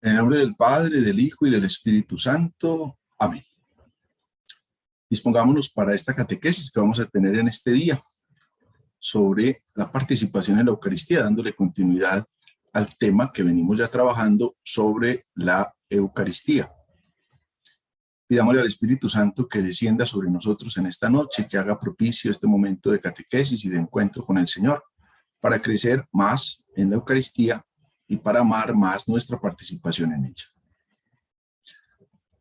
En el nombre del Padre, del Hijo y del Espíritu Santo. Amén. Dispongámonos para esta catequesis que vamos a tener en este día sobre la participación en la Eucaristía, dándole continuidad al tema que venimos ya trabajando sobre la Eucaristía. Pidámosle al Espíritu Santo que descienda sobre nosotros en esta noche, que haga propicio este momento de catequesis y de encuentro con el Señor, para crecer más en la Eucaristía y para amar más nuestra participación en ella.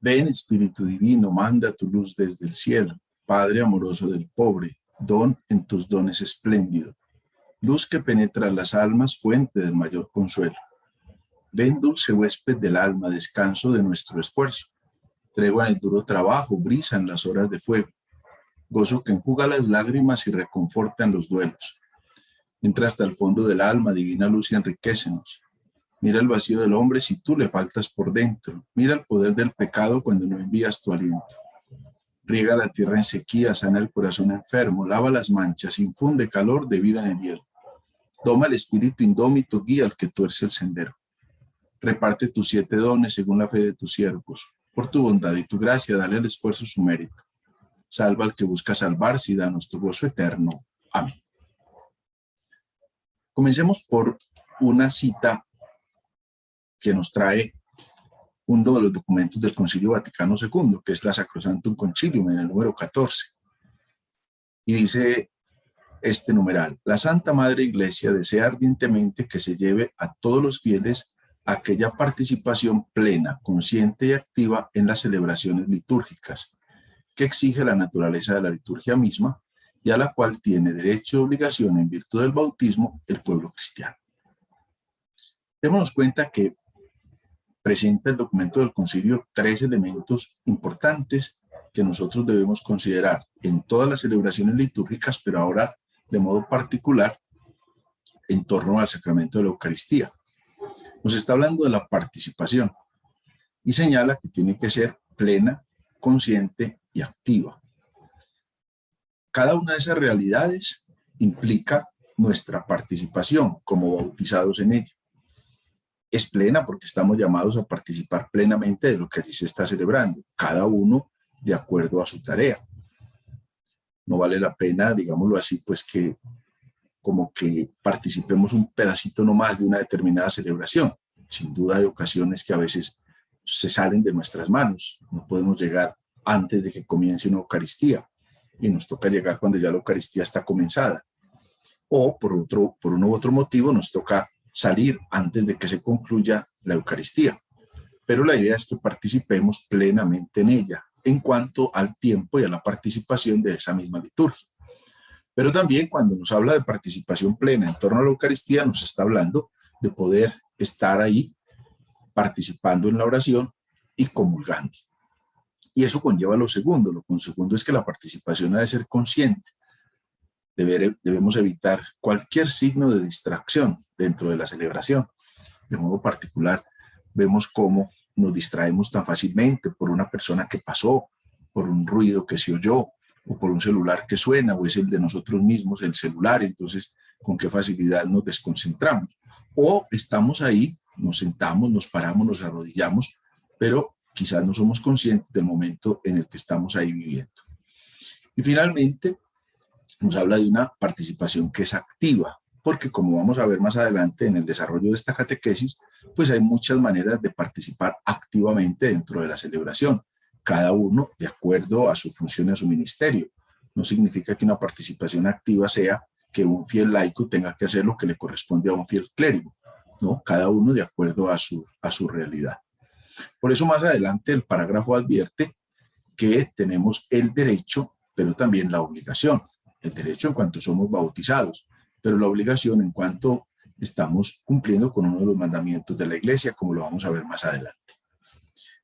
Ven, Espíritu Divino, manda tu luz desde el cielo, Padre amoroso del pobre, don en tus dones espléndido, luz que penetra las almas, fuente del mayor consuelo. Ven, dulce huésped del alma, descanso de nuestro esfuerzo, tregua en el duro trabajo, brisa en las horas de fuego, gozo que enjuga las lágrimas y reconforta en los duelos. Entra hasta el fondo del alma, divina luz, y enriquécenos. Mira el vacío del hombre si tú le faltas por dentro. Mira el poder del pecado cuando no envías tu aliento. Riega la tierra en sequía, sana el corazón enfermo, lava las manchas, infunde calor de vida en el hielo. Toma el espíritu indómito, guía al que tuerce el sendero. Reparte tus 7 dones según la fe de tus siervos. Por tu bondad y tu gracia, dale al esfuerzo su mérito. Salva al que busca salvarse y danos tu gozo eterno. Amén. Comencemos por una cita que nos trae uno de los documentos del Concilio Vaticano II, que es la Sacrosanctum Concilium, en el número 14. Y dice este numeral: la Santa Madre Iglesia desea ardientemente que se lleve a todos los fieles aquella participación plena, consciente y activa en las celebraciones litúrgicas, que exige la naturaleza de la liturgia misma y a la cual tiene derecho y obligación en virtud del bautismo el pueblo cristiano. Démonos cuenta que presenta el documento del concilio 3 elementos importantes que nosotros debemos considerar en todas las celebraciones litúrgicas, pero ahora de modo particular en torno al sacramento de la Eucaristía. Nos está hablando de la participación y señala que tiene que ser plena, consciente y activa. Cada una de esas realidades implica nuestra participación como bautizados en ella. Es plena porque estamos llamados a participar plenamente de lo que allí se está celebrando, cada uno de acuerdo a su tarea. No vale la pena, digámoslo así, pues que como que participemos un pedacito nomás de una determinada celebración. Sin duda hay ocasiones que a veces se salen de nuestras manos. No podemos llegar antes de que comience una Eucaristía y nos toca llegar cuando ya la Eucaristía está comenzada. O por uno u otro motivo nos toca salir antes de que se concluya la Eucaristía. Pero la idea es que participemos plenamente en ella, en cuanto al tiempo y a la participación de esa misma liturgia. Pero también cuando nos habla de participación plena en torno a la Eucaristía, nos está hablando de poder estar ahí participando en la oración y comulgando. Y eso conlleva lo segundo. Lo segundo es que la participación ha de ser consciente. Debemos evitar cualquier signo de distracción dentro de la celebración. De modo particular, vemos cómo nos distraemos tan fácilmente por una persona que pasó, por un ruido que se oyó, o por un celular que suena, o es el de nosotros mismos, el celular. Entonces, con qué facilidad nos desconcentramos. O estamos ahí, nos sentamos, nos paramos, nos arrodillamos, pero quizás no somos conscientes del momento en el que estamos ahí viviendo. Y finalmente, nos habla de una participación que es activa, porque como vamos a ver más adelante en el desarrollo de esta catequesis, pues hay muchas maneras de participar activamente dentro de la celebración, cada uno de acuerdo a su función y a su ministerio. No significa que una participación activa sea que un fiel laico tenga que hacer lo que le corresponde a un fiel clérigo, ¿no? Cada uno de acuerdo a su realidad. Por eso más adelante el parágrafo advierte que tenemos el derecho, pero también la obligación. El derecho en cuanto somos bautizados, pero la obligación en cuanto estamos cumpliendo con uno de los mandamientos de la Iglesia, como lo vamos a ver más adelante.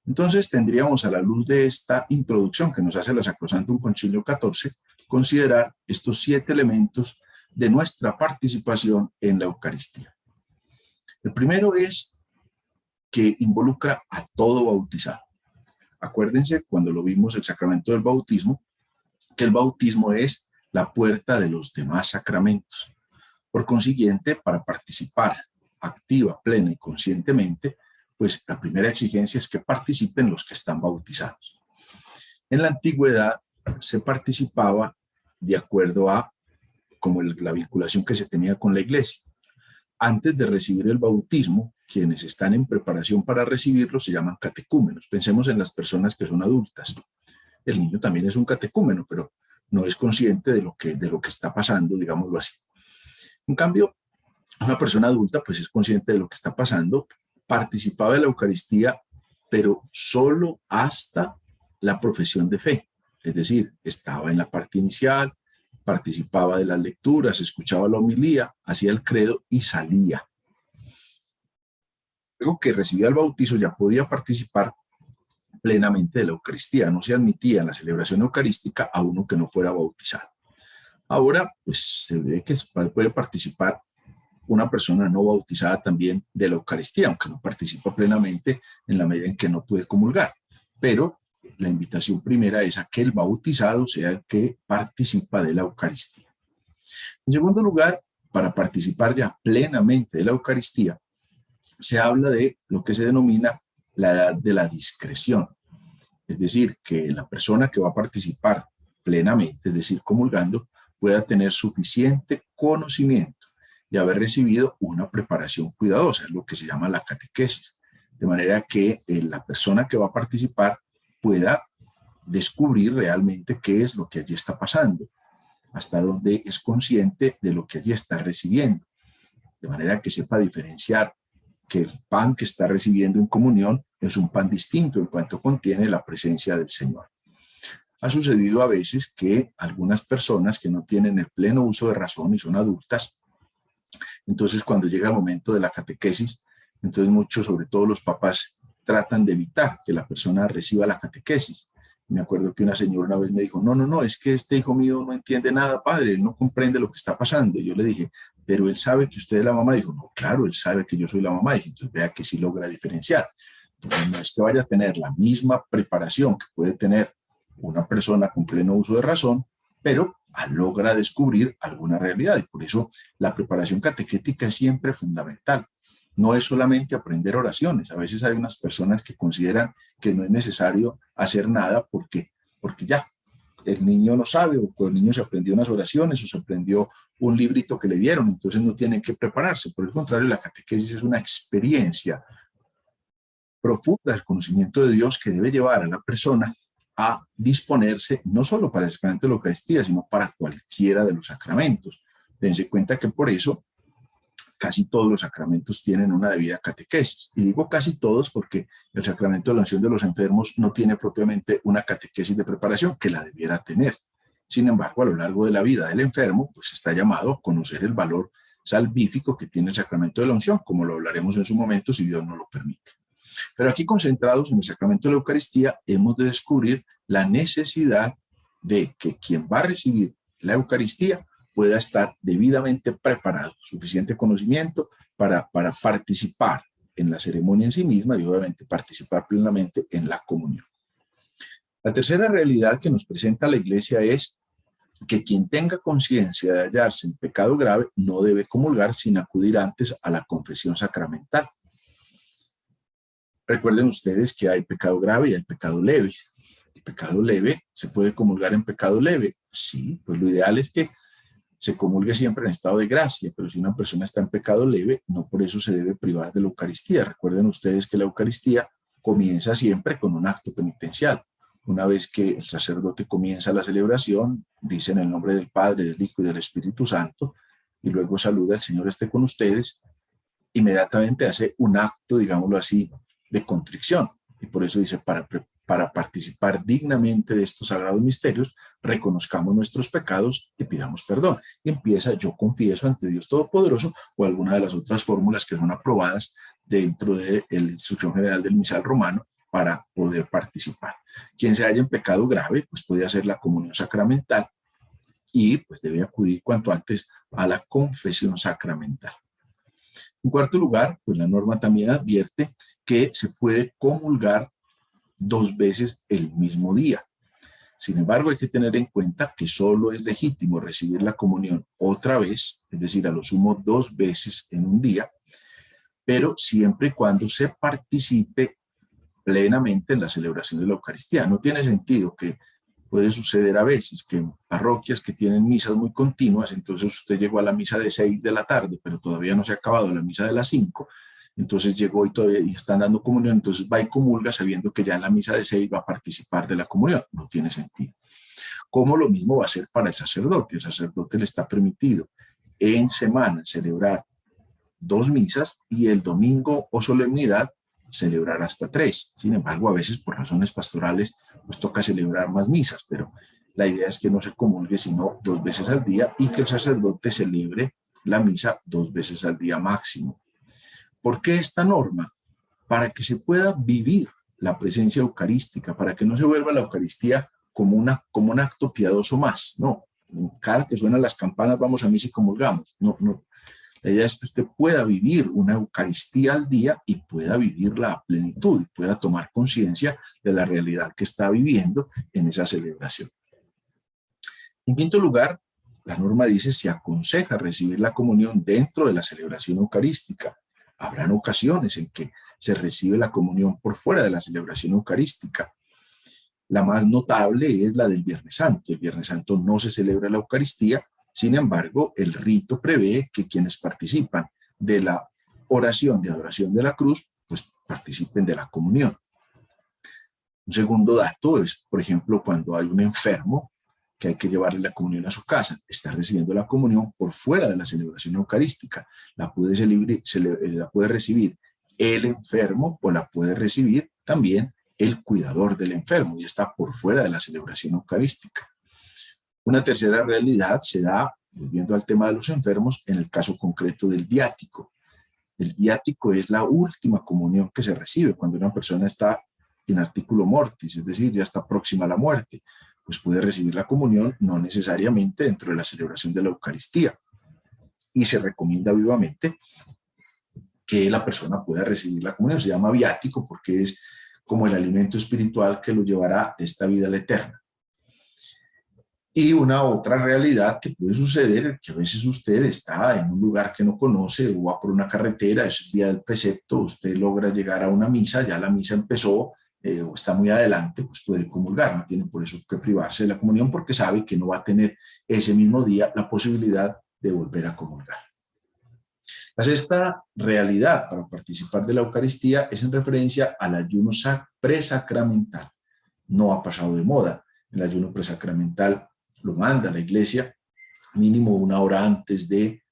Entonces tendríamos, a la luz de esta introducción que nos hace la Sacrosanctum Concilium 14, considerar estos 7 elementos de nuestra participación en la Eucaristía. El primero es que involucra a todo bautizado. Acuérdense, cuando lo vimos el sacramento del bautismo, que el bautismo es la puerta de los demás sacramentos. Por consiguiente, para participar activa, plena y conscientemente, pues la primera exigencia es que participen los que están bautizados. En la antigüedad se participaba de acuerdo a como la vinculación que se tenía con la iglesia. Antes de recibir el bautismo, quienes están en preparación para recibirlo se llaman catecúmenos. Pensemos en las personas que son adultas. El niño también es un catecúmeno, pero no es consciente de lo que está pasando, digámoslo así. En cambio, una persona adulta pues es consciente de lo que está pasando, participaba de la Eucaristía, pero solo hasta la profesión de fe. Es decir, estaba en la parte inicial, participaba de las lecturas, escuchaba la homilía, hacía el credo y salía. Luego que recibía el bautizo ya podía participar plenamente de la Eucaristía. No se admitía en la celebración eucarística a uno que no fuera bautizado. Ahora, pues se ve que puede participar una persona no bautizada también de la Eucaristía, aunque no participa plenamente en la medida en que no puede comulgar. Pero la invitación primera es a que el bautizado sea el que participa de la Eucaristía. En segundo lugar, para participar ya plenamente de la Eucaristía, se habla de lo que se denomina la edad de la discreción. Es decir, que la persona que va a participar plenamente, es decir, comulgando, pueda tener suficiente conocimiento y haber recibido una preparación cuidadosa, es lo que se llama la catequesis, de manera que la persona que va a participar pueda descubrir realmente qué es lo que allí está pasando, hasta dónde es consciente de lo que allí está recibiendo, de manera que sepa diferenciar que el pan que está recibiendo en comunión es un pan distinto en cuanto contiene la presencia del Señor. Ha sucedido a veces que algunas personas que no tienen el pleno uso de razón y son adultas, entonces cuando llega el momento de la catequesis, entonces muchos, sobre todo los papás, tratan de evitar que la persona reciba la catequesis. Me acuerdo que una señora una vez me dijo, no, es que este hijo mío no entiende nada, padre, él no comprende lo que está pasando. Y yo le dije, pero él sabe que usted es la mamá. Dijo, no, claro, él sabe que yo soy la mamá. Dije, entonces vea que sí logra diferenciar. Entonces no es que vaya a tener la misma preparación que puede tener una persona con pleno uso de razón, pero logra descubrir alguna realidad. Y por eso la preparación catequética es siempre fundamental. No es solamente aprender oraciones. A veces hay unas personas que consideran que no es necesario hacer nada porque ya el niño no sabe, o el niño se aprendió unas oraciones o se aprendió un librito que le dieron, entonces no tienen que prepararse. Por el contrario, la catequesis es una experiencia profunda del conocimiento de Dios que debe llevar a la persona a disponerse no solo para el sacramento de la Eucaristía, sino para cualquiera de los sacramentos. Dense cuenta que por eso casi todos los sacramentos tienen una debida catequesis. Y digo casi todos porque el sacramento de la unción de los enfermos no tiene propiamente una catequesis de preparación que la debiera tener. Sin embargo, a lo largo de la vida del enfermo, pues está llamado a conocer el valor salvífico que tiene el sacramento de la unción, como lo hablaremos en su momento si Dios nos lo permite. Pero aquí concentrados en el sacramento de la Eucaristía, hemos de descubrir la necesidad de que quien va a recibir la Eucaristía pueda estar debidamente preparado, suficiente conocimiento para participar en la ceremonia en sí misma y obviamente participar plenamente en la comunión. La tercera realidad que nos presenta la Iglesia es que quien tenga conciencia de hallarse en pecado grave no debe comulgar sin acudir antes a la confesión sacramental. Recuerden ustedes que hay pecado grave y hay pecado leve. El pecado leve, ¿se puede comulgar en pecado leve? Sí, pues lo ideal es que se comulgue siempre en estado de gracia, pero si una persona está en pecado leve, no por eso se debe privar de la Eucaristía. Recuerden ustedes que la Eucaristía comienza siempre con un acto penitencial. Una vez que el sacerdote comienza la celebración, dice en el nombre del Padre, del Hijo y del Espíritu Santo, y luego saluda, el Señor esté con ustedes, inmediatamente hace un acto, digámoslo así, de contrición. Y por eso dice, para participar dignamente de estos sagrados misterios, reconozcamos nuestros pecados y pidamos perdón. Y empieza, yo confieso ante Dios Todopoderoso, o alguna de las otras fórmulas que son aprobadas dentro de la instrucción general del misal romano para poder participar. Quien se halla en pecado grave, pues puede hacer la comunión sacramental y pues debe acudir cuanto antes a la confesión sacramental. En cuarto lugar, pues la norma también advierte que se puede comulgar 2 veces el mismo día. Sin embargo, hay que tener en cuenta que solo es legítimo recibir la comunión otra vez, es decir, a lo sumo 2 veces en un día, pero siempre y cuando se participe plenamente en la celebración de la Eucaristía. No tiene sentido que puede suceder a veces que en parroquias que tienen misas muy continuas, entonces usted llegó a la misa de 6 de la tarde, pero todavía no se ha acabado la misa de las 5, entonces llegó y todavía están dando comunión, entonces va y comulga sabiendo que ya en la misa de 6 va a participar de la comunión. No tiene sentido. Como lo mismo va a ser para el sacerdote le está permitido en semana celebrar 2 misas y el domingo o solemnidad celebrar hasta 3. Sin embargo, a veces por razones pastorales pues toca celebrar más misas, pero la idea es que no se comulgue sino 2 veces al día y que el sacerdote celebre la misa 2 veces al día máximo. ¿Por qué esta norma? Para que se pueda vivir la presencia eucarística, para que no se vuelva la Eucaristía como un acto piadoso más. No, cada que suenan las campanas vamos a misa y comulgamos. No. La idea es que usted pueda vivir una Eucaristía al día y pueda vivirla a plenitud y pueda tomar conciencia de la realidad que está viviendo en esa celebración. En quinto lugar, la norma dice se aconseja recibir la comunión dentro de la celebración eucarística. Habrán ocasiones en que se recibe la comunión por fuera de la celebración eucarística. La más notable es la del Viernes Santo. El Viernes Santo no se celebra la Eucaristía, sin embargo, el rito prevé que quienes participan de la oración de adoración de la cruz, pues participen de la comunión. Un segundo dato es, por ejemplo, cuando hay un enfermo que hay que llevarle la comunión a su casa, está recibiendo la comunión por fuera de la celebración eucarística. La puede recibir el enfermo o la puede recibir también el cuidador del enfermo y está por fuera de la celebración eucarística. Una tercera realidad se da, volviendo al tema de los enfermos, en el caso concreto del viático. El viático es la última comunión que se recibe cuando una persona está en artículo mortis, es decir, ya está próxima a la muerte, pues puede recibir la comunión no necesariamente dentro de la celebración de la Eucaristía. Y se recomienda vivamente que la persona pueda recibir la comunión. Se llama viático porque es como el alimento espiritual que lo llevará de esta vida a la eterna. Y una otra realidad que puede suceder, que a veces usted está en un lugar que no conoce o va por una carretera, es el día del precepto, usted logra llegar a una misa, ya la misa empezó o está muy adelante, pues puede comulgar, no tiene por eso que privarse de la comunión porque sabe que no va a tener ese mismo día la posibilidad de volver a comulgar. La sexta realidad para participar de la Eucaristía es en referencia al ayuno presacramental. No ha pasado de moda. El ayuno presacramental lo manda la Iglesia mínimo 1 hora antes de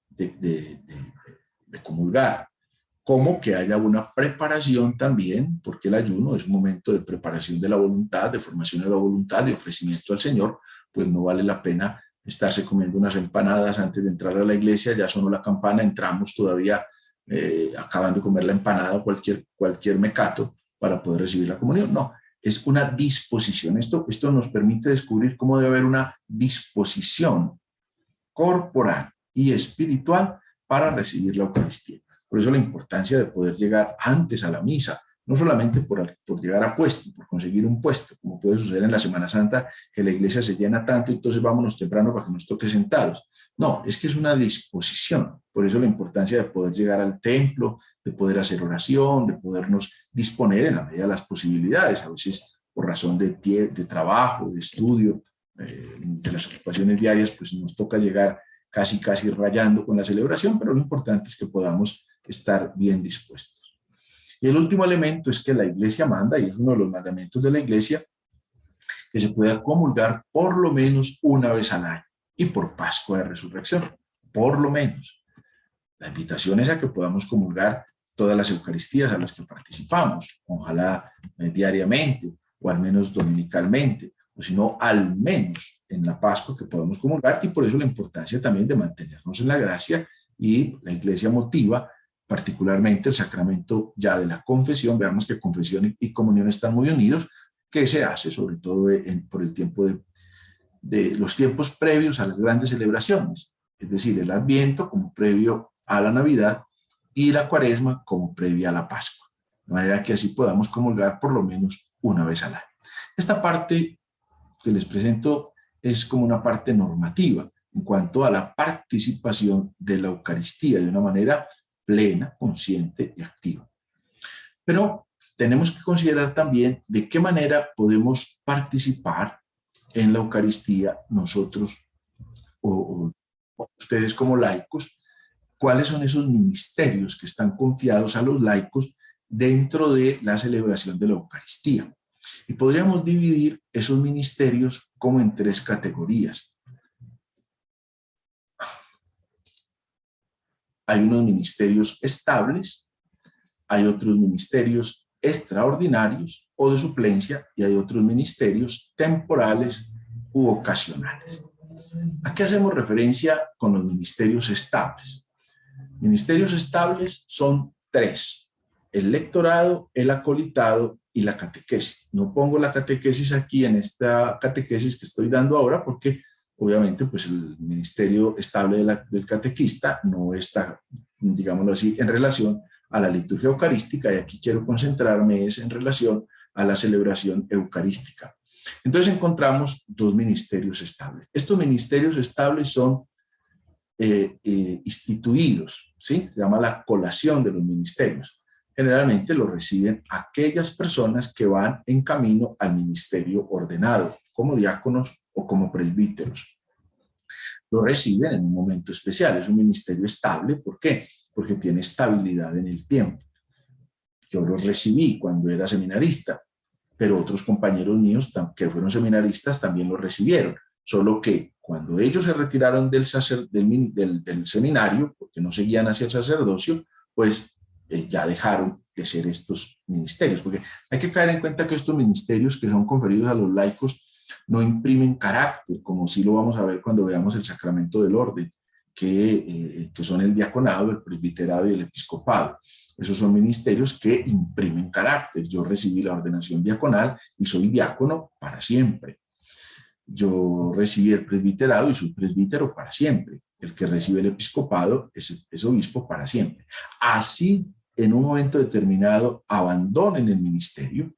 comulgar. Como que haya una preparación también, porque el ayuno es un momento de preparación de la voluntad, de formación de la voluntad, de ofrecimiento al Señor, pues no vale la pena estarse comiendo unas empanadas antes de entrar a la iglesia, ya sonó la campana, entramos todavía acaban de comer la empanada o cualquier mecato para poder recibir la comunión. No, es una disposición. Esto nos permite descubrir cómo debe haber una disposición corporal y espiritual para recibir la Eucaristía. Por eso la importancia de poder llegar antes a la misa, no solamente por llegar a puesto, por conseguir un puesto, como puede suceder en la Semana Santa, que la iglesia se llena tanto y entonces vámonos temprano para que nos toque sentados. No, es que es una disposición. Por eso la importancia de poder llegar al templo, de poder hacer oración, de podernos disponer en la medida de las posibilidades, a veces por razón de trabajo, de estudio, de las ocupaciones diarias, pues nos toca llegar casi rayando con la celebración, pero lo importante es que podamos estar bien dispuestos. Y el último elemento es que la iglesia manda, y es uno de los mandamientos de la iglesia, que se pueda comulgar por lo menos 1 vez al año y por Pascua de Resurrección, por lo menos. La invitación es a que podamos comulgar todas las Eucaristías a las que participamos, ojalá diariamente o al menos dominicalmente, o si no, al menos en la Pascua que podamos comulgar, y por eso la importancia también de mantenernos en la gracia, y la iglesia motiva particularmente el sacramento ya de la confesión. Veamos que confesión y comunión están muy unidos, que se hace sobre todo por el tiempo de los tiempos previos a las grandes celebraciones, es decir, el Adviento como previo a la Navidad y la Cuaresma como previa a la Pascua, de manera que así podamos comulgar por lo menos 1 vez al año. Esta parte que les presento es como una parte normativa en cuanto a la participación de la Eucaristía de una manera plena, consciente y activa. Pero tenemos que considerar también de qué manera podemos participar en la Eucaristía nosotros o ustedes como laicos, cuáles son esos ministerios que están confiados a los laicos dentro de la celebración de la Eucaristía. Y podríamos dividir esos ministerios como en 3 categorías. Hay unos ministerios estables, hay otros ministerios extraordinarios o de suplencia y hay otros ministerios temporales u ocasionales. ¿A qué hacemos referencia con los ministerios estables? Ministerios estables son 3: el lectorado, el acolitado y la catequesis. No pongo la catequesis aquí en esta catequesis que estoy dando ahora porque obviamente pues el ministerio estable del catequista no está, digámoslo así, en relación a la liturgia eucarística, y aquí quiero concentrarme es en relación a la celebración eucarística. Entonces encontramos 2 ministerios estables. Estos ministerios estables son instituidos, ¿sí? Se llama la colación de los ministerios. Generalmente lo reciben aquellas personas que van en camino al ministerio ordenado, como diáconos o como presbíteros. Lo reciben en un momento especial, es un ministerio estable. ¿Por qué? Porque tiene estabilidad en el tiempo. Yo los recibí cuando era seminarista, pero otros compañeros míos que fueron seminaristas también lo recibieron, solo que cuando ellos se retiraron del seminario, porque no seguían hacia el sacerdocio, pues ya dejaron de ser estos ministerios, porque hay que caer en cuenta que estos ministerios que son conferidos a los laicos no imprimen carácter, como sí lo vamos a ver cuando veamos el sacramento del orden, que son el diaconado, el presbiterado y el episcopado. Esos son ministerios que imprimen carácter. Yo recibí la ordenación diaconal y soy diácono para siempre. Yo recibí el presbiterado y soy presbítero para siempre. El que recibe el episcopado es obispo para siempre. Así, en un momento determinado, abandonen el ministerio,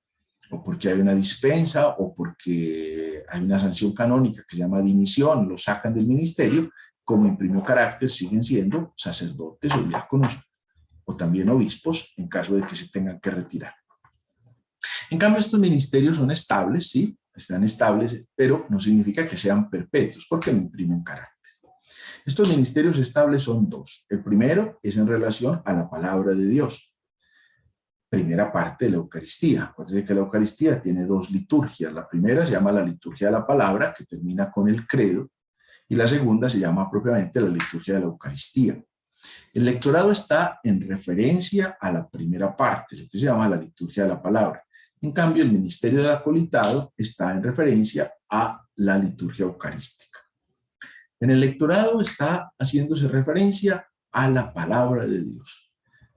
o porque hay una dispensa, o porque hay una sanción canónica que se llama dimisión, lo sacan del ministerio, como imprimió carácter, siguen siendo sacerdotes o diáconos, o también obispos, en caso de que se tengan que retirar. En cambio, estos ministerios son estables, sí, están estables, pero no significa que sean perpetuos, porque no imprimen carácter. Estos ministerios estables son 2. El primero es en relación a la palabra de Dios. Primera parte de la Eucaristía. Acuérdense que la Eucaristía tiene 2 liturgias. La primera se llama la liturgia de la palabra, que termina con el credo, y la segunda se llama propiamente la liturgia de la Eucaristía. El lectorado está en referencia a la primera parte, lo que se llama la liturgia de la palabra. En cambio, el ministerio del acolitado está en referencia a la liturgia eucarística. En el lectorado está haciéndose referencia a la palabra de Dios.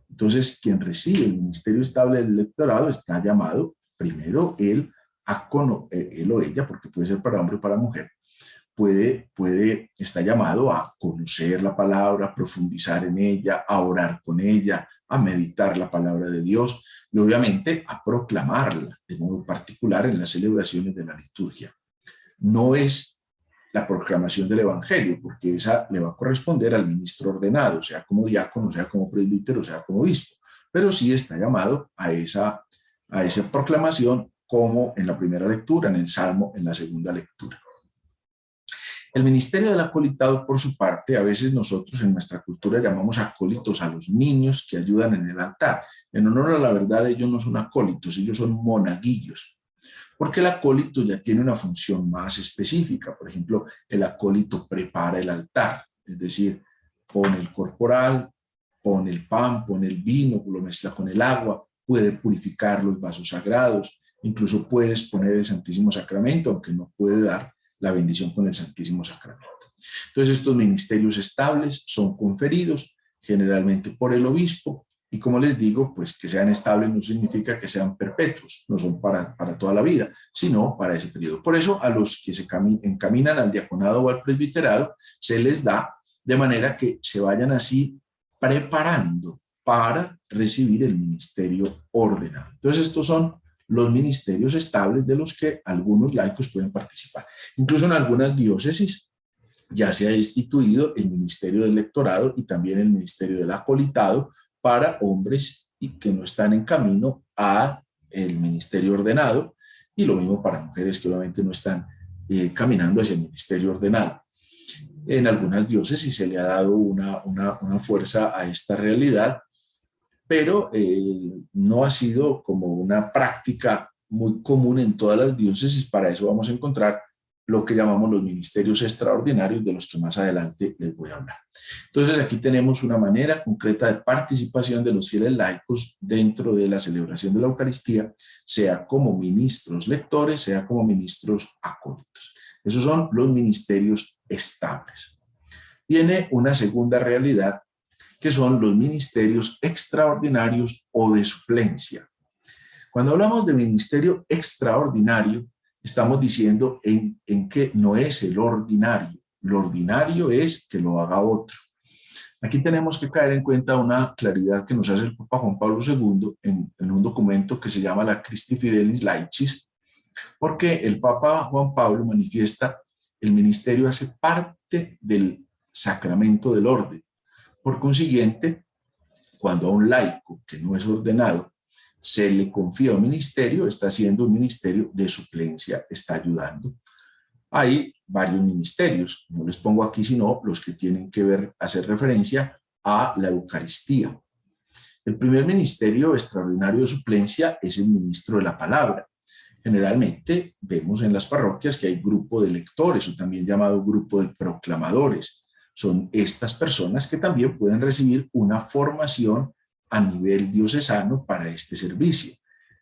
Entonces, quien recibe el ministerio estable del lectorado está llamado, primero, él o ella, porque puede ser para hombre o para mujer, está llamado a conocer la palabra, a profundizar en ella, a orar con ella, a meditar la palabra de Dios y obviamente a proclamarla de modo particular en las celebraciones de la liturgia. No es la proclamación del evangelio, porque esa le va a corresponder al ministro ordenado, sea como diácono, sea como presbítero, sea como obispo, pero sí está llamado a esa proclamación, como en la primera lectura, en el Salmo, en la segunda lectura. El ministerio del acolitado, por su parte, a veces nosotros en nuestra cultura llamamos acólitos a los niños que ayudan en el altar. En honor a la verdad, ellos no son acólitos, ellos son monaguillos, porque el acólito ya tiene una función más específica. Por ejemplo, el acólito prepara el altar, es decir, pone el corporal, pone el pan, pone el vino, lo mezcla con el agua, puede purificar los vasos sagrados, incluso puede exponer el Santísimo Sacramento, aunque no puede dar la bendición con el Santísimo Sacramento. Entonces, estos ministerios estables son conferidos generalmente por el obispo, y como les digo, pues que sean estables no significa que sean perpetuos, no son para toda la vida, sino para ese periodo. Por eso, a los que se encaminan al diaconado o al presbiterado, se les da de manera que se vayan así preparando para recibir el ministerio ordenado. Entonces, estos son los ministerios estables de los que algunos laicos pueden participar. Incluso en algunas diócesis ya se ha instituido el ministerio del lectorado y también el ministerio del acolitado para hombres y que no están en camino a el ministerio ordenado, y lo mismo para mujeres que obviamente no están caminando hacia el ministerio ordenado. En algunas diócesis se le ha dado una fuerza a esta realidad, pero no ha sido como una práctica muy común en todas las diócesis. Para eso vamos a encontrar lo que llamamos los ministerios extraordinarios, de los que más adelante les voy a hablar. Entonces aquí tenemos una manera concreta de participación de los fieles laicos dentro de la celebración de la Eucaristía, sea como ministros lectores, sea como ministros acólitos. Esos son los ministerios estables. Viene una segunda realidad, que son los ministerios extraordinarios o de suplencia. Cuando hablamos de ministerio extraordinario, estamos diciendo en que no es el ordinario. Lo ordinario es que lo haga otro. Aquí tenemos que caer en cuenta una claridad que nos hace el Papa Juan Pablo II en un documento que se llama la Christi Fidelis Laicis, porque el Papa Juan Pablo manifiesta el ministerio hace parte del sacramento del orden. Por consiguiente, cuando a un laico que no es ordenado se le confía un ministerio, está haciendo un ministerio de suplencia, está ayudando. Hay varios ministerios, no les pongo aquí sino los que tienen que ver, hacer referencia a la Eucaristía. El primer ministerio extraordinario de suplencia es el ministro de la palabra. Generalmente vemos en las parroquias que hay grupo de lectores, o también llamado grupo de proclamadores. Son estas personas que también pueden recibir una formación a nivel diocesano para este servicio.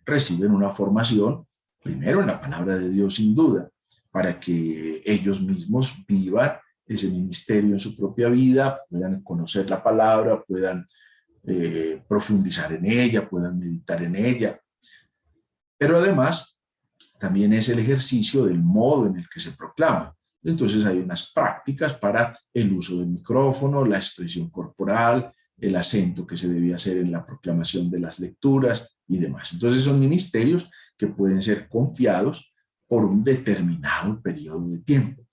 Reciben una formación, primero en la palabra de Dios sin duda, para que ellos mismos vivan ese ministerio en su propia vida, puedan conocer la palabra, puedan profundizar en ella, puedan meditar en ella. Pero además, también es el ejercicio del modo en el que se proclama. Entonces hay unas prácticas para el uso del micrófono, la expresión corporal, el acento que se debía hacer en la proclamación de las lecturas y demás. Entonces son ministerios que pueden ser confiados por un determinado periodo de tiempo.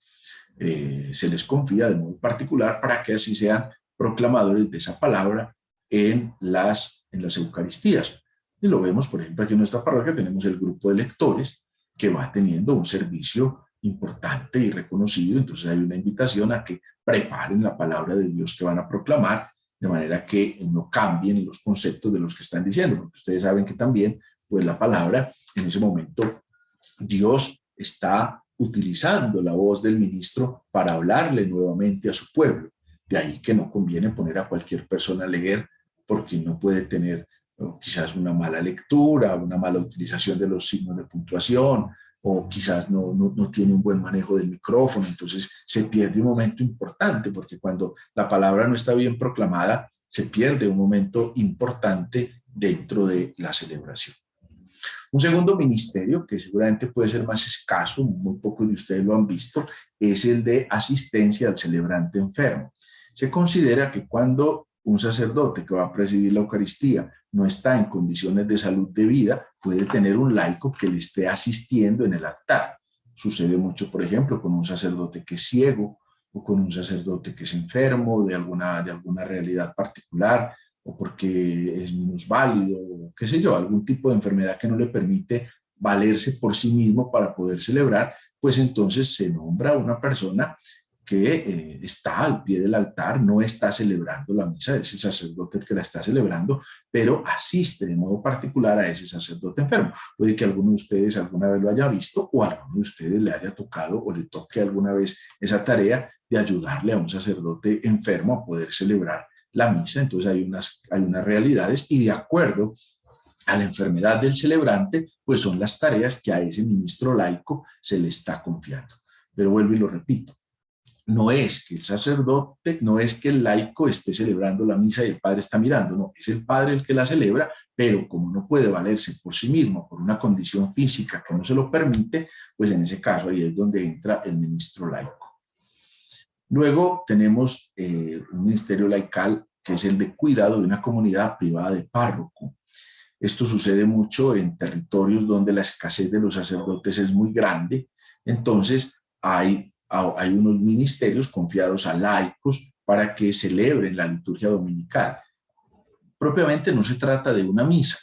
Se les confía de modo particular para que así sean proclamadores de esa palabra en las Eucaristías. Y lo vemos, por ejemplo, aquí en nuestra parroquia tenemos el grupo de lectores que va teniendo un servicio importante y reconocido. Entonces hay una invitación a que preparen la palabra de Dios que van a proclamar, de manera que no cambien los conceptos de los que están diciendo, porque ustedes saben que también, pues la palabra, en ese momento, Dios está utilizando la voz del ministro para hablarle nuevamente a su pueblo. De ahí que no conviene poner a cualquier persona a leer, porque no puede tener quizás una mala lectura, una mala utilización de los signos de puntuación, o quizás no tiene un buen manejo del micrófono. Entonces se pierde un momento importante, porque cuando la palabra no está bien proclamada, se pierde un momento importante dentro de la celebración. Un segundo ministerio, que seguramente puede ser más escaso, muy pocos de ustedes lo han visto, es el de asistencia al celebrante enfermo. Se considera que cuando un sacerdote que va a presidir la Eucaristía no está en condiciones de salud debida, puede tener un laico que le esté asistiendo en el altar. Sucede mucho, por ejemplo, con un sacerdote que es ciego, o con un sacerdote que es enfermo de alguna realidad particular, o porque es minusválido, o qué sé yo, algún tipo de enfermedad que no le permite valerse por sí mismo para poder celebrar, pues entonces se nombra una persona que está al pie del altar, no está celebrando la misa, es el sacerdote el que la está celebrando, pero asiste de modo particular a ese sacerdote enfermo. Puede que alguno de ustedes alguna vez lo haya visto, o a alguno de ustedes le haya tocado o le toque alguna vez esa tarea de ayudarle a un sacerdote enfermo a poder celebrar la misa. Entonces hay unas realidades, y de acuerdo a la enfermedad del celebrante, pues son las tareas que a ese ministro laico se le está confiando. Pero vuelvo y lo repito, no es que el sacerdote, no es que el laico esté celebrando la misa y el padre está mirando, no, es el padre el que la celebra, pero como no puede valerse por sí mismo, por una condición física que no se lo permite, pues en ese caso ahí es donde entra el ministro laico. Luego tenemos un ministerio laical que es el de cuidado de una comunidad privada de párroco. Esto sucede mucho en territorios donde la escasez de los sacerdotes es muy grande, entonces hay unos ministerios confiados a laicos para que celebren la liturgia dominical. Propiamente no se trata de una misa,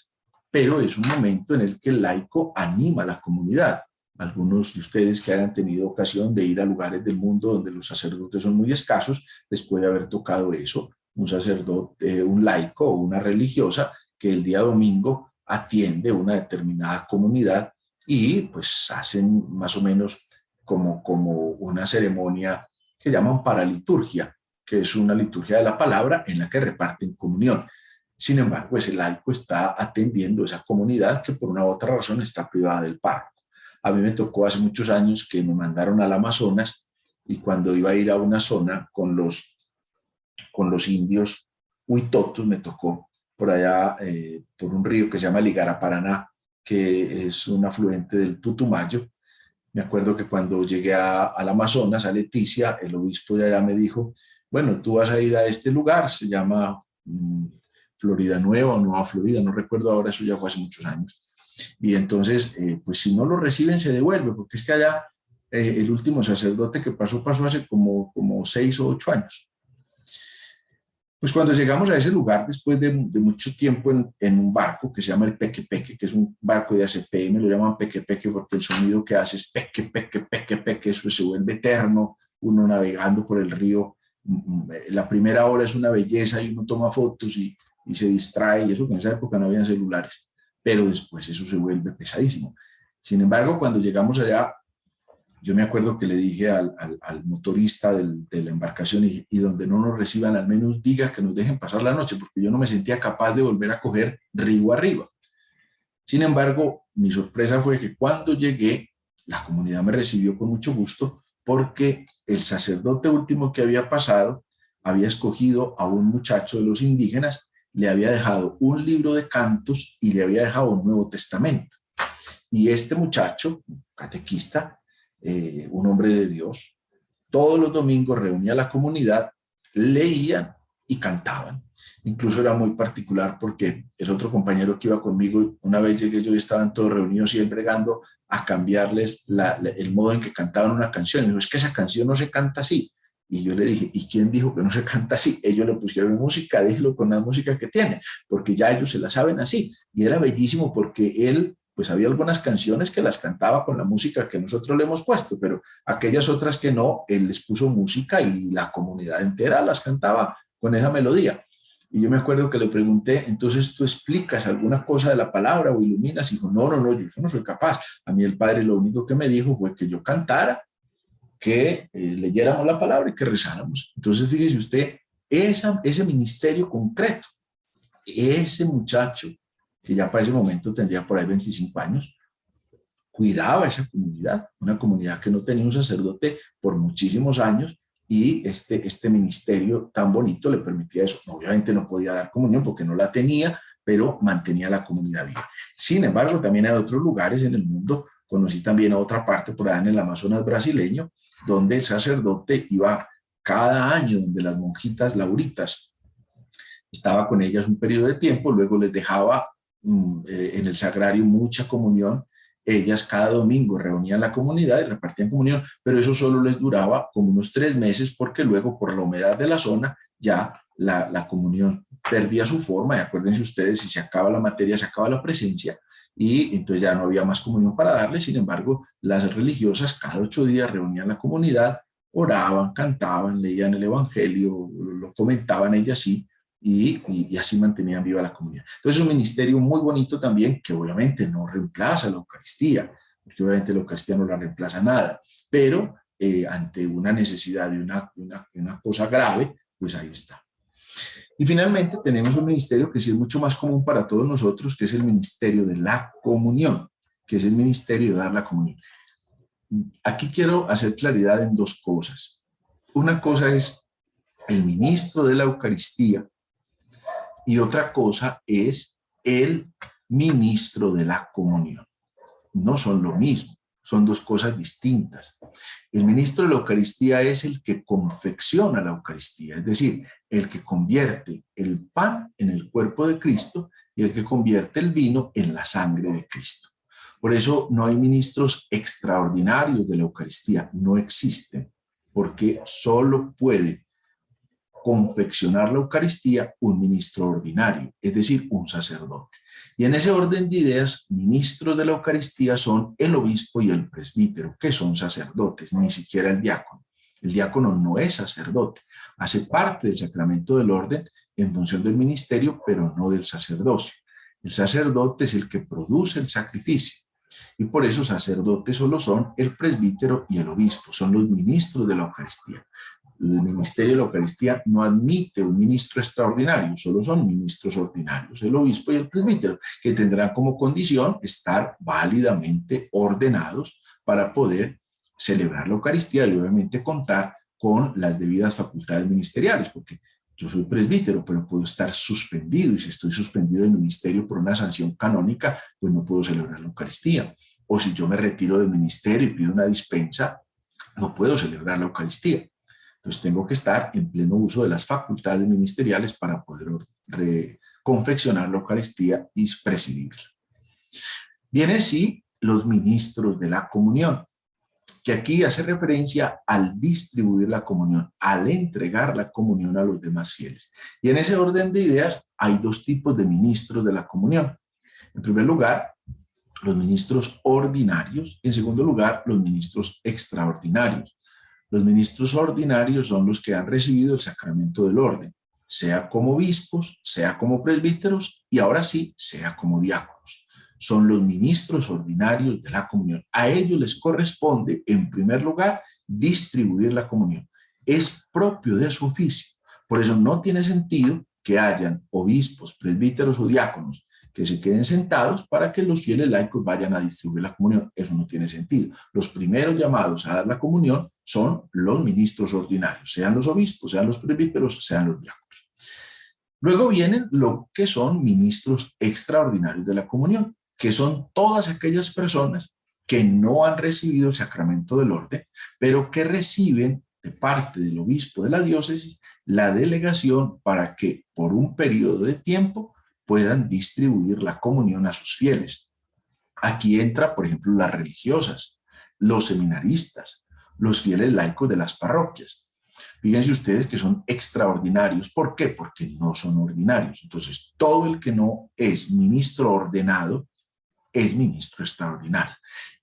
pero es un momento en el que el laico anima a la comunidad. Algunos de ustedes que hayan tenido ocasión de ir a lugares del mundo donde los sacerdotes son muy escasos, les puede haber tocado eso, un sacerdote, un laico o una religiosa que el día domingo atiende una determinada comunidad y pues hacen más o menos como una ceremonia que llaman paraliturgia, que es una liturgia de la palabra en la que reparten comunión. Sin embargo, pues el laico está atendiendo esa comunidad que por una u otra razón está privada del párroco. A mí me tocó hace muchos años que me mandaron al Amazonas y cuando iba a ir a una zona con los indios huitotos, me tocó por allá, por un río que se llama Ligaraparaná, que es un afluente del Putumayo. Me acuerdo que cuando llegué al Amazonas, a Leticia, el obispo de allá me dijo, bueno, tú vas a ir a este lugar, se llama Florida Nueva o Nueva Florida, no recuerdo ahora, eso ya fue hace muchos años. Y entonces, pues si no lo reciben, se devuelve, porque es que allá el último sacerdote que pasó hace como 6 o 8 años. Pues cuando llegamos a ese lugar, después de mucho tiempo en un barco que se llama el Peque Peque, que es un barco de ACPM, lo llaman Peque Peque porque el sonido que hace es Peque Peque Peque Peque, eso se vuelve eterno, uno navegando por el río. La primera hora es una belleza y uno toma fotos y se distrae, y eso que en esa época no había celulares, pero después eso se vuelve pesadísimo. Sin embargo, cuando llegamos allá, yo me acuerdo que le dije al motorista de la embarcación y donde no nos reciban, al menos diga que nos dejen pasar la noche, porque yo no me sentía capaz de volver a coger río arriba. Sin embargo, mi sorpresa fue que cuando llegué, la comunidad me recibió con mucho gusto porque el sacerdote último que había pasado había escogido a un muchacho de los indígenas, le había dejado un libro de cantos y le había dejado un Nuevo Testamento. Y este muchacho, catequista, un hombre de Dios, todos los domingos reunía a la comunidad, leían y cantaban. Incluso era muy particular porque el otro compañero que iba conmigo, una vez llegué yo y estaban todos reunidos y él bregando a cambiarles el modo en que cantaban una canción. Y dijo, es que esa canción no se canta así. Y yo le dije, ¿y quién dijo que no se canta así? Ellos le pusieron música, déjelo con la música que tienen, porque ya ellos se la saben así. Y era bellísimo porque él, pues había algunas canciones que las cantaba con la música que nosotros le hemos puesto, pero aquellas otras que no, él les puso música y la comunidad entera las cantaba con esa melodía. Y yo me acuerdo que le pregunté, entonces tú explicas alguna cosa de la palabra o iluminas, y dijo, no, yo no soy capaz. A mí el padre lo único que me dijo fue que yo cantara, que leyéramos la palabra y que rezáramos. Entonces fíjese usted, ese ministerio concreto, ese muchacho, que ya para ese momento tendría por ahí 25 años, cuidaba esa comunidad, una comunidad que no tenía un sacerdote por muchísimos años, y este ministerio tan bonito le permitía eso. Obviamente no podía dar comunión porque no la tenía, pero mantenía la comunidad viva. Sin embargo, también hay otros lugares en el mundo, conocí también a otra parte por allá en el Amazonas brasileño, donde el sacerdote iba cada año, donde las monjitas lauritas, estaba con ellas un periodo de tiempo, luego les dejaba en el sagrario mucha comunión. Ellas cada domingo reunían la comunidad y repartían comunión, pero eso solo les duraba como unos 3 meses, porque luego por la humedad de la zona ya la comunión perdía su forma. Y acuérdense ustedes, si se acaba la materia, se acaba la presencia, y entonces ya no había más comunión para darle. Sin embargo, las religiosas cada 8 días reunían la comunidad, oraban, cantaban, leían el evangelio, lo comentaban ellas sí, y así mantenían viva la comunidad. Entonces es un ministerio muy bonito también, que obviamente no reemplaza la Eucaristía, porque obviamente la Eucaristía no la reemplaza nada, pero ante una necesidad de una cosa grave, pues ahí está. Y finalmente tenemos un ministerio que sí es mucho más común para todos nosotros, que es el ministerio de la comunión, que es el ministerio de dar la comunión. Aquí quiero hacer claridad en 2 cosas. Una cosa es el ministro de la Eucaristía, y otra cosa es el ministro de la comunión. No son lo mismo, son 2 cosas distintas. El ministro de la Eucaristía es el que confecciona la Eucaristía, es decir, el que convierte el pan en el cuerpo de Cristo y el que convierte el vino en la sangre de Cristo. Por eso no hay ministros extraordinarios de la Eucaristía, no existen, porque solo puede confeccionar la Eucaristía un ministro ordinario, es decir, un sacerdote. Y en ese orden de ideas, ministros de la Eucaristía son el obispo y el presbítero, que son sacerdotes, ni siquiera el diácono. El diácono no es sacerdote, hace parte del sacramento del orden en función del ministerio, pero no del sacerdocio. El sacerdote es el que produce el sacrificio. Y por eso sacerdotes solo son el presbítero y el obispo, son los ministros de la Eucaristía. El ministerio de la Eucaristía no admite un ministro extraordinario, solo son ministros ordinarios, el obispo y el presbítero, que tendrán como condición estar válidamente ordenados para poder celebrar la Eucaristía y obviamente contar con las debidas facultades ministeriales, porque yo soy presbítero, pero puedo estar suspendido, y si estoy suspendido del ministerio por una sanción canónica, pues no puedo celebrar la Eucaristía. O si yo me retiro del ministerio y pido una dispensa, no puedo celebrar la Eucaristía. Entonces tengo que estar en pleno uso de las facultades ministeriales para poder confeccionar la Eucaristía y presidirla. Vienen sí los ministros de la comunión, que aquí hace referencia al distribuir la comunión, al entregar la comunión a los demás fieles. Y en ese orden de ideas hay dos tipos de ministros de la comunión. En primer lugar, los ministros ordinarios. En segundo lugar, los ministros extraordinarios. Los ministros ordinarios son los que han recibido el sacramento del orden, sea como obispos, sea como presbíteros y ahora sí, sea como diáconos. Son los ministros ordinarios de la comunión. A ellos les corresponde, en primer lugar, distribuir la comunión. Es propio de su oficio. Por eso no tiene sentido que hayan obispos, presbíteros o diáconos que se queden sentados para que los fieles laicos vayan a distribuir la comunión. Eso no tiene sentido. Los primeros llamados a dar la comunión son los ministros ordinarios, sean los obispos, sean los presbíteros, sean los diáconos. Luego vienen lo que son ministros extraordinarios de la comunión, que son todas aquellas personas que no han recibido el sacramento del orden, pero que reciben de parte del obispo de la diócesis la delegación para que por un periodo de tiempo puedan distribuir la comunión a sus fieles. Aquí entra, por ejemplo, las religiosas, los seminaristas, los fieles laicos de las parroquias. Fíjense ustedes que son extraordinarios. ¿Por qué? Porque no son ordinarios. Entonces, todo el que no es ministro ordenado es ministro extraordinario.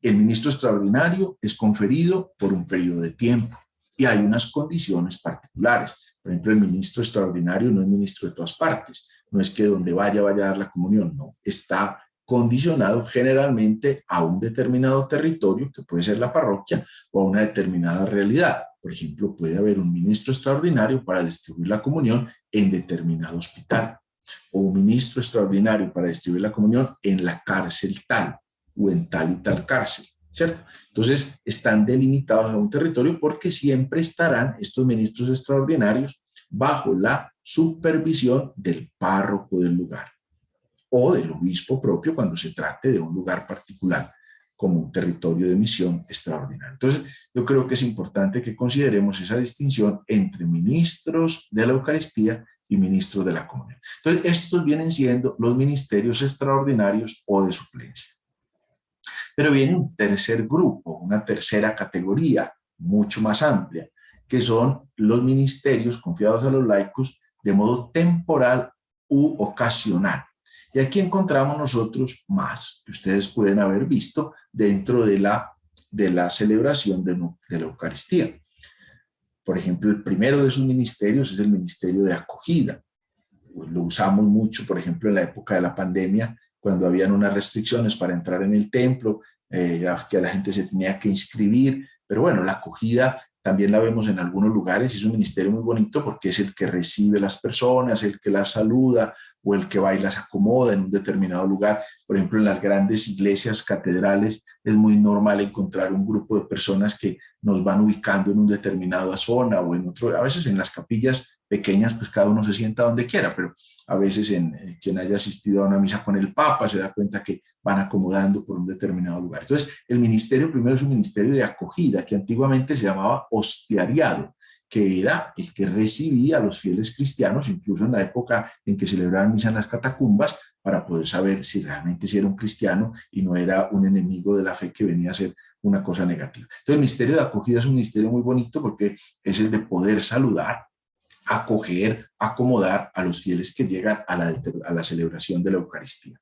El ministro extraordinario es conferido por un periodo de tiempo y hay unas condiciones particulares. Por ejemplo, el ministro extraordinario no es ministro de todas partes. No es que donde vaya a dar la comunión, no. Está condicionado generalmente a un determinado territorio, que puede ser la parroquia, o a una determinada realidad. Por ejemplo, puede haber un ministro extraordinario para distribuir la comunión en determinado hospital, o un ministro extraordinario para distribuir la comunión en la cárcel tal, o en tal y tal cárcel, ¿cierto? Entonces, están delimitados a un territorio porque siempre estarán estos ministros extraordinarios bajo la supervisión del párroco del lugar o del obispo propio cuando se trate de un lugar particular como un territorio de misión extraordinario. Entonces, yo creo que es importante que consideremos esa distinción entre ministros de la Eucaristía y ministros de la comunión. Entonces, estos vienen siendo los ministerios extraordinarios o de suplencia. Pero viene un tercer grupo, una tercera categoría, mucho más amplia, que son los ministerios confiados a los laicos de modo temporal u ocasional. Y aquí encontramos nosotros más que ustedes pueden haber visto dentro de la celebración de la Eucaristía. Por ejemplo, el primero de esos ministerios es el ministerio de acogida. Lo usamos mucho, por ejemplo, en la época de la pandemia, cuando habían unas restricciones para entrar en el templo, que la gente se tenía que inscribir. Pero bueno, la acogida también la vemos en algunos lugares y es un ministerio muy bonito porque es el que recibe las personas, el que las saluda o el que va y las acomoda en un determinado lugar. Por ejemplo, en las grandes iglesias, catedrales, es muy normal encontrar un grupo de personas que nos van ubicando en una determinada zona o en otro. A veces en las capillas pequeñas, pues cada uno se sienta donde quiera, pero a veces quien haya asistido a una misa con el Papa se da cuenta que van acomodando por un determinado lugar. Entonces, el ministerio primero es un ministerio de acogida, que antiguamente se llamaba hostiariado, que era el que recibía a los fieles cristianos, incluso en la época en que celebraban misa en las catacumbas, para poder saber si realmente era un cristiano y no era un enemigo de la fe que venía a ser una cosa negativa. Entonces, el ministerio de acogida es un ministerio muy bonito porque es el de poder saludar acoger, acomodar a los fieles que llegan a la celebración de la Eucaristía.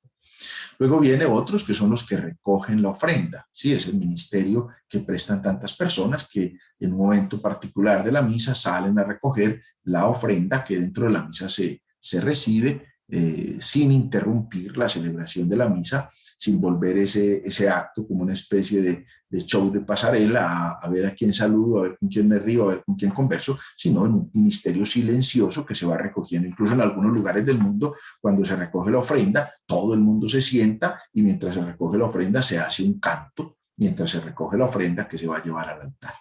Luego viene otros que son los que recogen la ofrenda. Sí, es el ministerio que prestan tantas personas que en un momento particular de la misa salen a recoger la ofrenda que dentro de la misa se recibe sin interrumpir la celebración de la misa, sin volver ese acto como una especie de show de pasarela, a ver a quién saludo, a ver con quién me río, a ver con quién converso, sino en un ministerio silencioso que se va recogiendo. Incluso en algunos lugares del mundo, cuando se recoge la ofrenda, todo el mundo se sienta y mientras se recoge la ofrenda se hace un canto, mientras se recoge la ofrenda que se va a llevar al altar.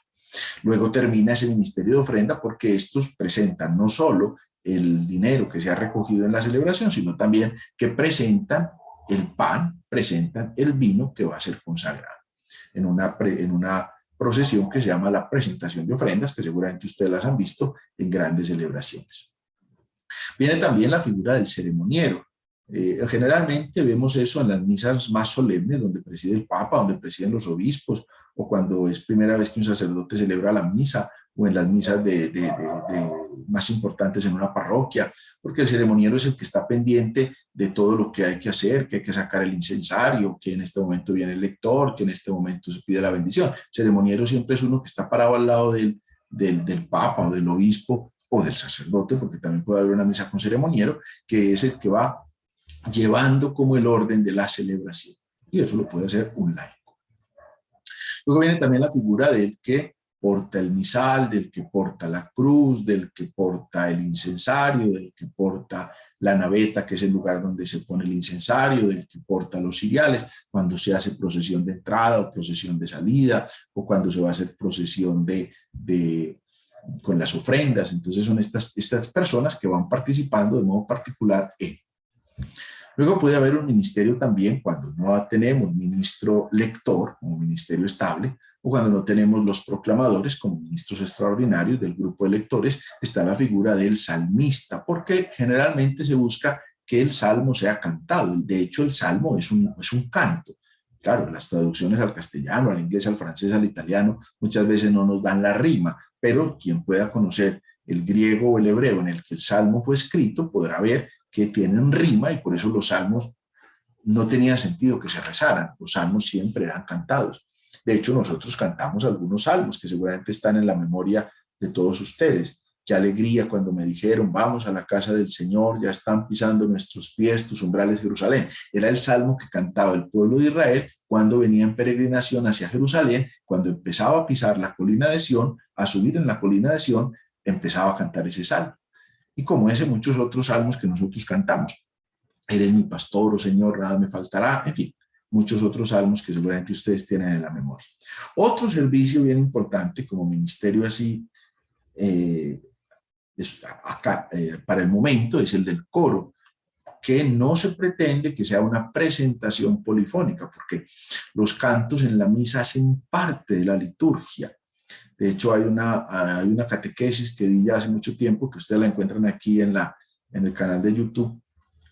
Luego termina ese ministerio de ofrenda porque estos presentan no solo el dinero que se ha recogido en la celebración, sino también que presentan el pan, presentan el vino que va a ser consagrado en una procesión que se llama la presentación de ofrendas, que seguramente ustedes las han visto en grandes celebraciones. Viene también la figura del ceremoniero. Generalmente vemos eso en las misas más solemnes, donde preside el Papa, donde presiden los obispos, o cuando es primera vez que un sacerdote celebra la misa, o en las misas más importantes en una parroquia, porque el ceremoniero es el que está pendiente de todo lo que hay que hacer, que hay que sacar el incensario, que en este momento viene el lector, que en este momento se pide la bendición. El ceremoniero siempre es uno que está parado al lado del Papa o del obispo o del sacerdote, porque también puede haber una misa con ceremoniero, que es el que va llevando como el orden de la celebración. Y eso lo puede hacer un laico. Luego viene también la figura del que porta el misal, del que porta la cruz, del que porta el incensario, del que porta la naveta, que es el lugar donde se pone el incensario, del que porta los ciriales, cuando se hace procesión de entrada o procesión de salida, o cuando se va a hacer procesión con las ofrendas. Entonces son estas personas que van participando de modo particular en. Luego puede haber un ministerio también cuando no tenemos ministro lector como ministerio estable, o cuando no tenemos los proclamadores como ministros extraordinarios del grupo de lectores, está la figura del salmista, porque generalmente se busca que el salmo sea cantado. De hecho, el salmo es un canto. Claro, las traducciones al castellano, al inglés, al francés, al italiano, muchas veces no nos dan la rima, pero quien pueda conocer el griego o el hebreo en el que el salmo fue escrito podrá ver que tienen rima y por eso los salmos no tenía sentido que se rezaran, los salmos siempre eran cantados. De hecho, nosotros cantamos algunos salmos que seguramente están en la memoria de todos ustedes. Qué alegría cuando me dijeron, vamos a la casa del Señor, ya están pisando nuestros pies tus umbrales, Jerusalén. Era el salmo que cantaba el pueblo de Israel cuando venía en peregrinación hacia Jerusalén, cuando empezaba a pisar la colina de Sión, a subir en la colina de Sión, empezaba a cantar ese salmo. Y como ese, muchos otros salmos que nosotros cantamos. Eres mi pastor, oh Señor, nada me faltará, en fin, muchos otros salmos que seguramente ustedes tienen en la memoria. Otro servicio bien importante como ministerio así, para el momento, es el del coro, que no se pretende que sea una presentación polifónica, porque los cantos en la misa hacen parte de la liturgia. De hecho, hay una catequesis que di ya hace mucho tiempo, que ustedes la encuentran aquí en el canal de YouTube,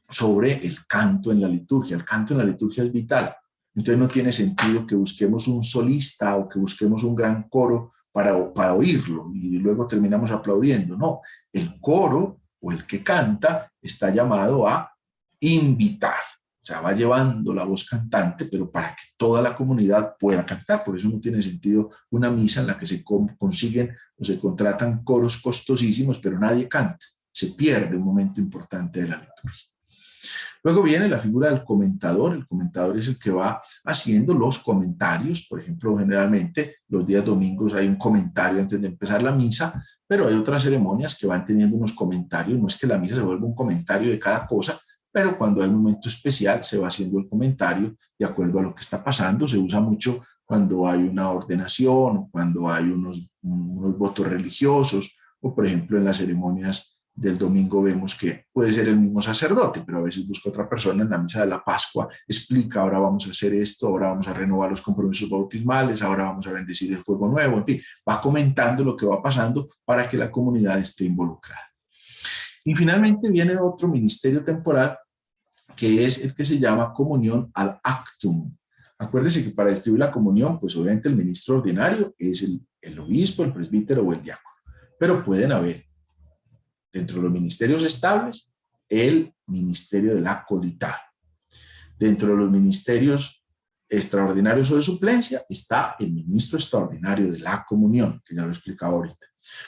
sobre el canto en la liturgia. El canto en la liturgia es vital. Entonces no tiene sentido que busquemos un solista o que busquemos un gran coro para oírlo y luego terminamos aplaudiendo. No, el coro o el que canta está llamado a invitar. O sea, va llevando la voz cantante, pero para que toda la comunidad pueda cantar. Por eso no tiene sentido una misa en la que se consiguen o se contratan coros costosísimos, pero nadie canta. Se pierde un momento importante de la liturgia. Luego viene la figura del comentador. El comentador es el que va haciendo los comentarios. Por ejemplo, generalmente los días domingos hay un comentario antes de empezar la misa, pero hay otras ceremonias que van teniendo unos comentarios. No es que la misa se vuelva un comentario de cada cosa, pero cuando hay un momento especial se va haciendo el comentario de acuerdo a lo que está pasando. Se usa mucho cuando hay una ordenación o cuando hay unos votos religiosos o, por ejemplo, en las ceremonias del domingo vemos que puede ser el mismo sacerdote, pero a veces busca otra persona en la misa de la Pascua, explica, ahora vamos a hacer esto, ahora vamos a renovar los compromisos bautismales, ahora vamos a bendecir el fuego nuevo, en fin, va comentando lo que va pasando para que la comunidad esté involucrada. Y finalmente viene otro ministerio temporal que es el que se llama comunión ad actum. Acuérdese que para distribuir la comunión, pues obviamente el ministro ordinario es el obispo, el presbítero o el diácono, pero pueden haber Dentro de los ministerios estables, el ministerio del acolitado. Dentro de los ministerios extraordinarios o de suplencia está el ministro extraordinario de la comunión, que ya lo he explicado ahorita.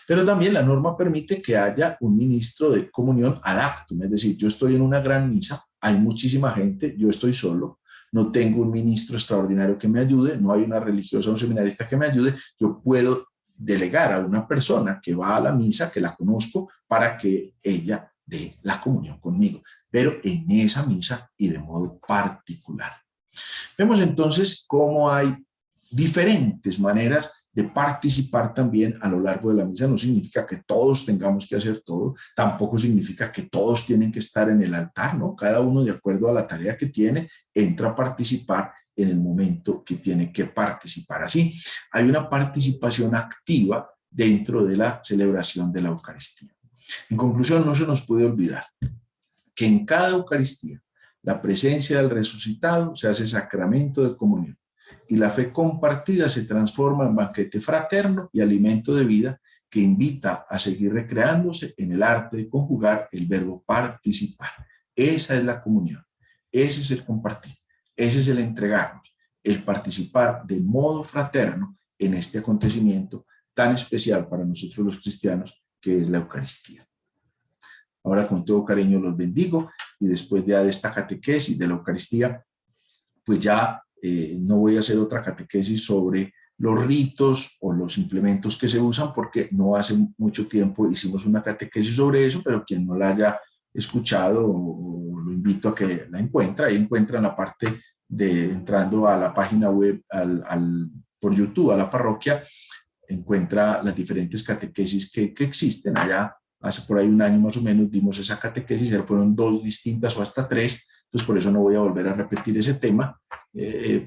Pero también la norma permite que haya un ministro de comunión ad actum, es decir, yo estoy en una gran misa, hay muchísima gente, yo estoy solo, no tengo un ministro extraordinario que me ayude, no hay una religiosa o un seminarista que me ayude, yo puedo delegar a una persona que va a la misa, que la conozco, para que ella dé la comunión conmigo, pero en esa misa y de modo particular. Vemos entonces cómo hay diferentes maneras de participar también a lo largo de la misa. No significa que todos tengamos que hacer todo, tampoco significa que todos tienen que estar en el altar, ¿no? Cada uno, de acuerdo a la tarea que tiene, entra a participar en el momento que tiene que participar. Así, hay una participación activa dentro de la celebración de la Eucaristía. En conclusión, no se nos puede olvidar que en cada Eucaristía la presencia del resucitado se hace sacramento de comunión y la fe compartida se transforma en banquete fraterno y alimento de vida que invita a seguir recreándose en el arte de conjugar el verbo participar. Esa es la comunión, ese es el compartir, ese es el entregarnos, el participar de modo fraterno en este acontecimiento tan especial para nosotros los cristianos que es la Eucaristía. Ahora con todo cariño los bendigo y después de esta catequesis de la Eucaristía, pues ya no voy a hacer otra catequesis sobre los ritos o los implementos que se usan porque no hace mucho tiempo hicimos una catequesis sobre eso, pero quien no la haya escuchado o lo invito a que la encuentre, ahí encuentran la parte de entrando a la página web por YouTube, a la parroquia, encuentra las diferentes catequesis que existen allá. Hace por ahí un año más o menos dimos esa catequesis, fueron 2 distintas o hasta 3, entonces por eso no voy a volver a repetir ese tema,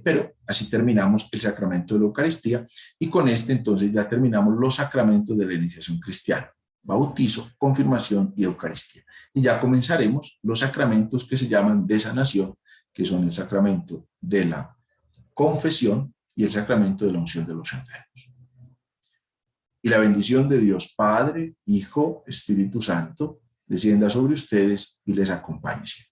pero así terminamos el sacramento de la Eucaristía y con este entonces ya terminamos los sacramentos de la iniciación cristiana, bautizo, confirmación y Eucaristía. Y ya comenzaremos los sacramentos que se llaman de sanación, que son el sacramento de la confesión y el sacramento de la unción de los enfermos. Y la bendición de Dios Padre, Hijo, Espíritu Santo, descienda sobre ustedes y les acompañe siempre.